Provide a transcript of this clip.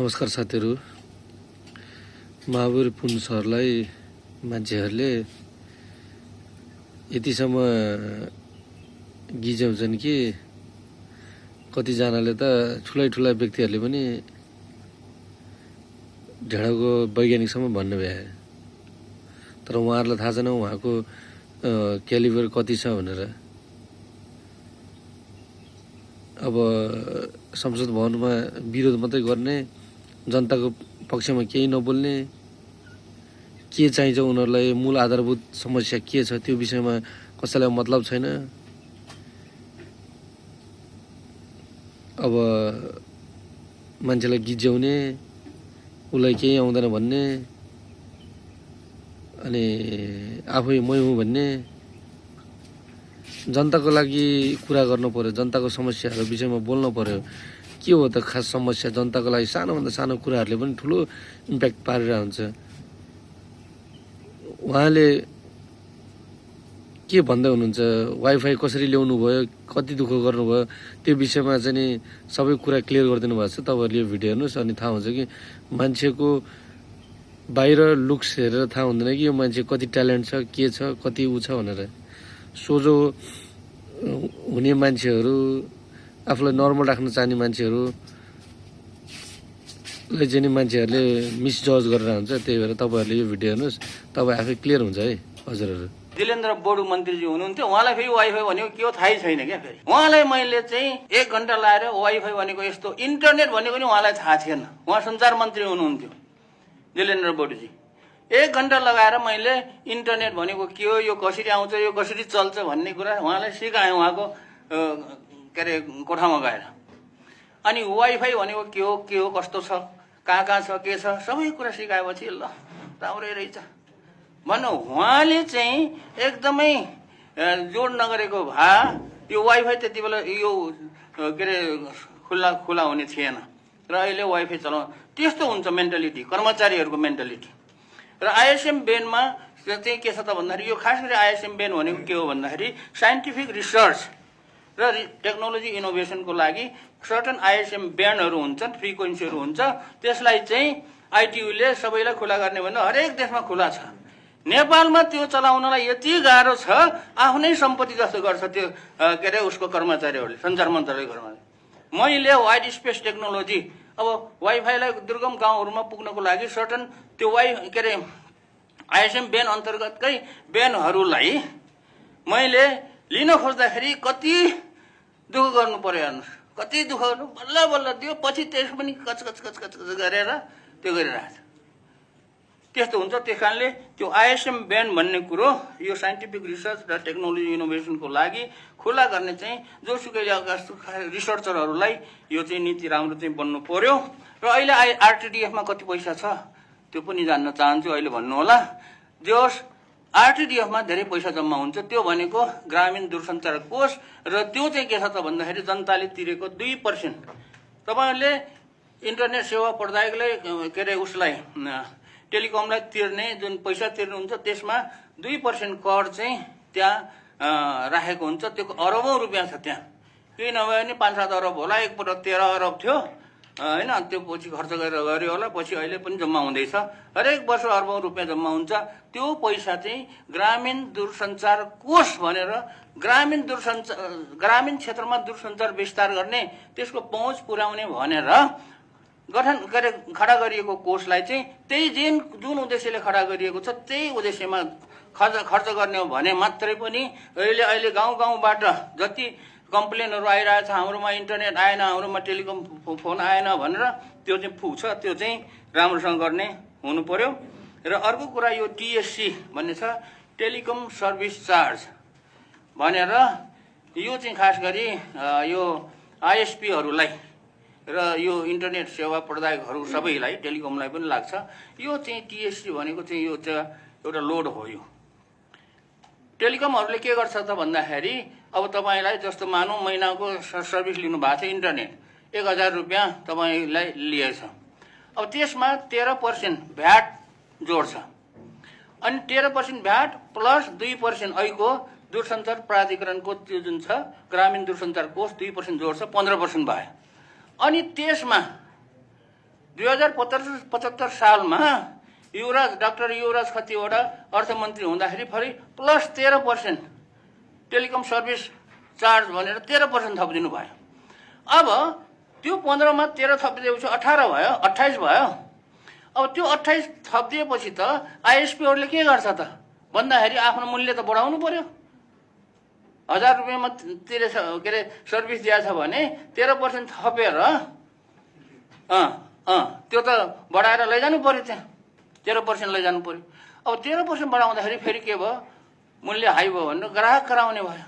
नमस्कार साथीहरू। महावीर पुन सरलाई मान्छेहरूले यतिसम्म गिज्याउँछन् कि कतिजनाले त ठुला व्यक्तिहरूले पनि ढेँडाको वैज्ञानिकसम्म भन्नु भए। तर उहाँहरूलाई थाहा छैन उहाँको क्यालिबर कति छ भनेर। अब संसद भवनमा विरोध मात्रै गर्ने, जनताको पक्षमा केही नबोल्ने, के चाहिन्छ उनीहरूलाई, मूल आधारभूत समस्या के छ त्यो विषयमा कसैलाई मतलब छैन। अब मान्छेलाई गिज्याउने, उसलाई केही आउँदैन भन्ने, अनि आफै मै हुँ भन्ने। जनताको लागि कुरा गर्नु पर्यो, जनताको समस्याहरू विषयमा बोल्नु पर्यो। के हो त खास समस्या? जनताको लागि सानोभन्दा सानो कुराहरूले पनि ठुलो इम्प्याक्ट पारिरहेको हुन्छ। उहाँले के भन्दै हुनुहुन्छ, वाइफाई कसरी ल्याउनु भयो, कति दुःख गर्नुभयो, त्यो विषयमा चाहिँ नि सबै कुरा क्लियर गरिदिनु भएको छ। तपाईँहरूले यो भिडियो हेर्नुहोस् अनि थाहा हुन्छ कि मान्छेको बाहिर लुक्स हेरेर थाहा हुँदैन कि यो मान्छे कति ट्यालेन्ट छ, के छ, कति ऊ छ भनेर। सोझो हुने मान्छेहरू, आफूलाई नर्मल राख्न चाहने मान्छेहरूलाई चाहिँ नि मान्छेहरूले मिसजज गरेर हुन्छ। त्यही भएर तपाईँहरूले यो भिडियो हेर्नुहोस्, तपाईँ आफै क्लियर हुन्छ है हजुरहरू। जिलेन्द्र बोडु मन्त्रीजी हुनुहुन्थ्यो, उहाँलाई फेरि वाइफाई भनेको के हो थाहै छैन क्या। फेरि उहाँलाई मैले चाहिँ 1 घण्टा लाएर वाइफाई भनेको यस्तो, इन्टरनेट भनेको नि उहाँलाई थाहा थिएन। उहाँ सञ्चार मन्त्री हुनुहुन्थ्यो जिलेन्द्र बोडुजी। 1 घण्टा लगाएर मैले इन्टरनेट भनेको के हो, यो कसरी आउँछ, यो कसरी चल्छ भन्ने कुरा उहाँलाई सिकाएँ उहाँको के अरे कोठामा गएर। अनि वाइफाई भनेको के हो, कस्तो छ, कहाँ छ, के छ, सबै कुरा सिकाएपछि ल राम्रै रहेछ भन्नु। उहाँले चाहिँ एकदमै जोड नगरेको भए यो वाइफाई त्यति बेला यो के अरे खुला हुने थिएन। र अहिले वाइफाई चलाउनु त्यस्तो हुन्छ मेन्टालिटी, कर्मचारीहरूको मेन्टालिटी। र आइएसएम बेनमा चाहिँ के छ त भन्दाखेरि, यो खास गरी आइएसएम बेन भनेको के हो भन्दाखेरि साइन्टिफिक रिसर्च र टेक्नोलोजी इनोभेसनको लागि सर्टन आइएसएम ब्यान्डहरू हुन्छन्, फ्रिक्वेन्सीहरू हुन्छ। त्यसलाई चाहिँ आइटियूले सबैलाई खुला गर्ने भन्दा हरेक देशमा खुला छ। नेपालमा त्यो चलाउनलाई यति गाह्रो छ, आफ्नै सम्पत्ति जस्तो गर्छ त्यो के अरे उसको कर्मचारीहरूले, सञ्चार मन्त्रालय कर्मचारी। मैले वाइड स्पेस टेक्नोलोजी, अब वाइफाईलाई दुर्गम गाउँहरूमा पुग्नको लागि सर्टन त्यो के अरे आइएसएम बेन अन्तर्गतकै बेनहरूलाई मैले लिन खोज्दाखेरि कति दुःख गर्नु पर्यो हेर्नुहोस्, कति दुःख गर्नु, बल्ल बल्ल दियो, पछि त्यस पनि कच गरेर त्यो गरिरहेको छ। त्यस्तो हुन्छ। त्यस कारणले त्यो आइएसएम बेन भन्ने कुरो यो साइन्टिफिक रिसर्च र टेक्नोलोजी इनोभेसनको लागि खुला गर्ने चाहिँ जोसुकै रिसर्चरहरूलाई यो चाहिँ नीति राम्रो चाहिँ बन्नु पर्यो। र अहिले आरटिडिएफमा कति पैसा छ त्यो पनि जान्न चाहन्छु, अहिले भन्नु होला। जोस आरटिडिएफमा धेरै पैसा जम्मा हुन्छ, त्यो भनेको ग्रामीण दूरसञ्चार कोष। र त्यो चाहिँ के छ त भन्दाखेरि जनताले तिरेको 2%। तपाईँहरूले इन्टरनेट सेवा प्रदायकले के अरे उसलाई टेलिकमलाई तिर्ने जुन पैसा तिर्नुहुन्छ त्यसमा 2% कर चाहिँ त्यहाँ राखेको हुन्छ। त्यो अरबौँ रुपियाँ छ त्यहाँ। केही नभए पनि 5-7 अरब होला, एकपल्ट 13 अरब थियो होइन। त्यो पछि खर्च गरेर गऱ्यो होला, पछि अहिले पनि जम्मा हुँदैछ। हरेक वर्ष अरबौँ रुपियाँ जम्मा हुन्छ। त्यो पैसा चाहिँ ग्रामीण दूरसञ्चार कोष भनेर ग्रामीण क्षेत्रमा दूरसञ्चार विस्तार गर्ने, त्यसको पहुँच पुर्याउने भनेर खडा गरिएको कोषलाई चाहिँ त्यही जुन उद्देश्यले खडा गरिएको छ त्यही उद्देश्यमा खर्च गर्ने हो भने मात्रै पनि अहिले गाउँबाट जति कम्प्लेनहरू आइरहेछ, हाम्रोमा इन्टरनेट आएन, हाम्रोमा टेलिकम फोन आएन भनेर, त्यो चाहिँ पुग्छ। त्यो चाहिँ राम्रोसँग गर्ने हुनु पर्यो। र अर्को कुरा यो टिएससी भन्ने छ, टेलिकम सर्भिस चार्ज भनेर, यो चाहिँ खास गरी यो आइएसपीहरूलाई र यो इन्टरनेट सेवा प्रदायकहरू सबैलाई, टेलिकमलाई पनि लाग्छ। यो चाहिँ टिएससी भनेको चाहिँ यो चाहिँ एउटा लोड हो। यो टेलिकमहरूले के गर्छ त भन्दाखेरि, अब तपाईँलाई जस्तो मानौँ महिनाको सर्भिस लिनु भएको छ, इन्टरनेट 1000 रुपियाँ तपाईँलाई लिएछ। अब त्यसमा 13% भ्याट जोड्छ। अनि 13% भ्याट प्लस 2% ऐको दूरसञ्चार प्राधिकरणको त्यो जुन छ ग्रामीण दूरसञ्चार कोष 2% जोड्छ, 15% भयो। अनि त्यसमा 2075 सालमा डाक्टर युवराज खतिवडा अर्थमन्त्री हुँदाखेरि फेरि प्लस 13% टेलिकम सर्भिस चार्ज भनेर 13% थपिदिनु भयो। अब त्यो 15 मा 13 थपिदिएपछि 18 भयो, 28 भयो। अब त्यो 28 थपिदिएपछि त आइएसपीहरूले के गर्छ त भन्दाखेरि आफ्नो मूल्य त बढाउनु पर्यो। 1000 रुपियाँमा सर्भिस दिएछ भने 13% थपेर त्यो त बढाएर लैजानु पर्यो, त्यहाँ 13% लैजानु पर्यो। अब 13% बढाउँदाखेरि फेरि के भयो, मूल्य हाई भयो भनेर ग्राहक कराउने भयो।